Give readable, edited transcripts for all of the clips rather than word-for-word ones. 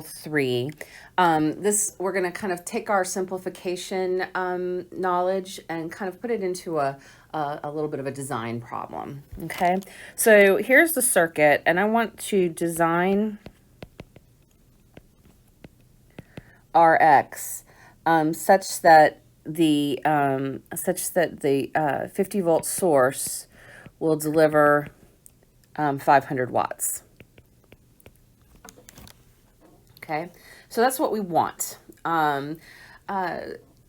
example 3. We're going to kind of take our simplification knowledge and kind of put it into a little bit of a design problem. Okay, so here's the circuit, and I want to design Rx such that the 50 volt source will deliver 500 watts. Okay, so that's what we want.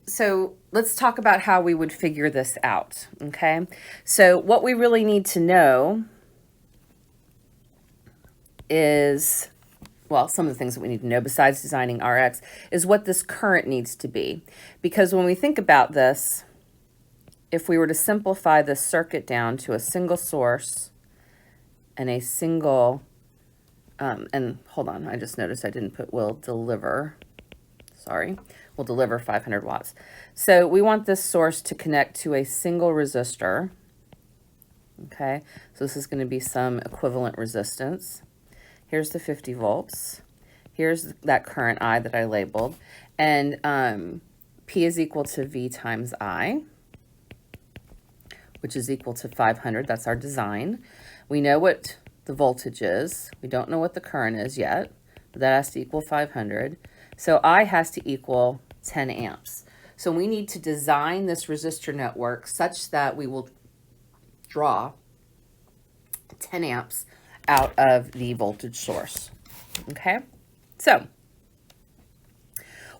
So let's talk about how we would figure this out. Okay, so what we really need to know is, well, some of the things that we need to know besides designing Rx is what this current needs to be. Because when we think about this, if we were to simplify this circuit down to a single source and a single, and hold on, I just noticed I didn't put will deliver, sorry, will deliver 500 watts. So we want this source to connect to a single resistor. Okay, so this is going to be some equivalent resistance. Here's the 50 volts. Here's that current I that I labeled. And P is equal to V times I, which is equal to 500. That's our design. We know what the voltage is. We don't know what the current is yet, but that has to equal 500. So I has to equal 10 amps. So we need to design this resistor network such that we will draw 10 amps out of the voltage source. Okay, so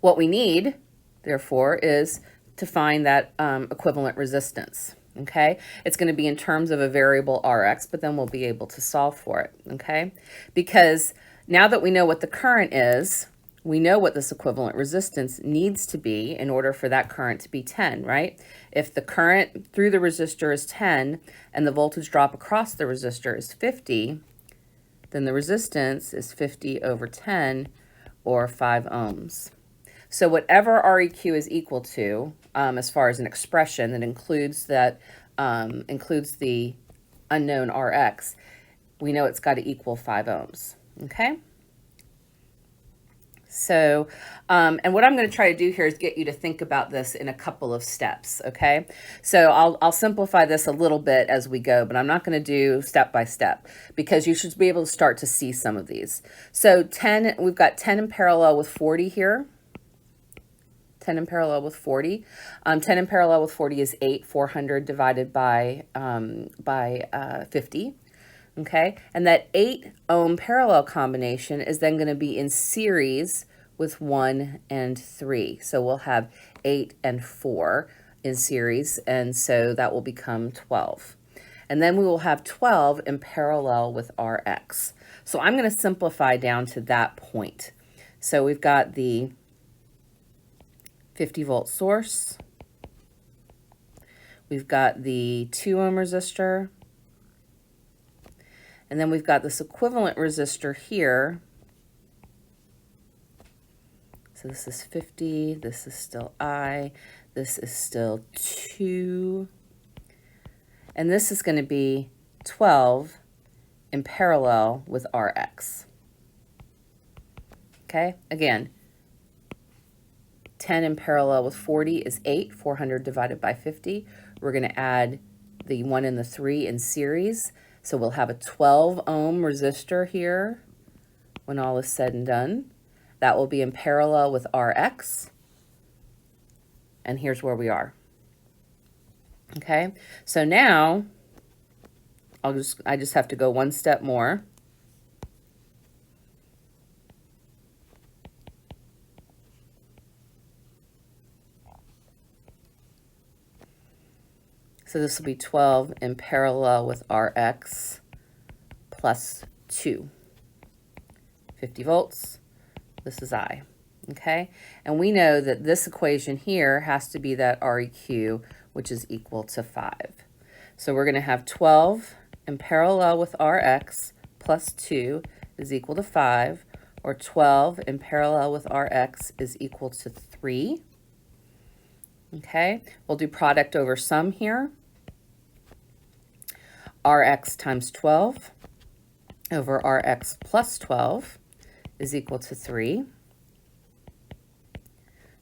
what we need, therefore, is to find that equivalent resistance. Okay, it's going to be in terms of a variable Rx, but then we'll be able to solve for it. Okay, because now that we know what the current is, we know what this equivalent resistance needs to be in order for that current to be 10, right? If the current through the resistor is 10 and the voltage drop across the resistor is 50, then the resistance is 50 over 10, or 5 ohms. So whatever REQ is equal to, as far as an expression that includes the unknown Rx, we know it's got to equal 5 ohms. Okay. So, and what I'm going to try to do here is get you to think about this in a couple of steps, okay? So I'll simplify this a little bit as we go, but I'm not going to do step by step because you should be able to start to see some of these. So 10, we've got 10 in parallel with 40 here. 10 in parallel with 40. 10 in parallel with 40 is 8, 400 divided by 50. Okay, and that 8 ohm parallel combination is then going to be in series with 1 and 3. So we'll have 8 and 4 in series, and so that will become 12. And then we will have 12 in parallel with Rx. So I'm going to simplify down to that point. So we've got the 50 volt source. We've got the 2 ohm resistor. And then we've got this equivalent resistor here. So this is 50, this is still I, this is still 2. And this is going to be 12 in parallel with Rx. Okay, again, 10 in parallel with 40 is 8, 400 divided by 50. We're going to add the 1 and the 3 in series. So we'll have a 12 ohm resistor here when all is said and done. That will be in parallel with Rx. And here's where we are. Okay, so now I just have to go one step more. So this will be 12 in parallel with Rx plus 2. 50 volts. This is I. Okay? And we know that this equation here has to be that REQ, which is equal to 5. So we're going to have 12 in parallel with Rx plus 2 is equal to 5, or 12 in parallel with Rx is equal to 3. Okay? We'll do product over sum here. Rx times 12 over Rx plus 12 is equal to 3.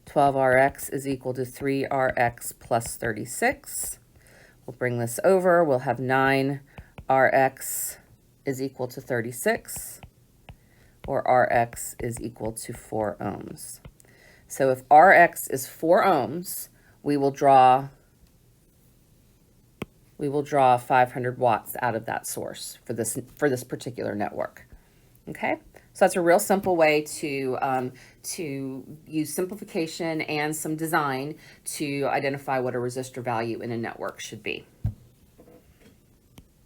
12Rx is equal to 3Rx plus 36. We'll bring this over. We'll have 9Rx is equal to 36, or Rx is equal to 4 ohms. So if Rx is 4 ohms, we will draw 500 watts out of that source for this particular network. Okay, so that's a real simple way to use simplification and some design to identify what a resistor value in a network should be.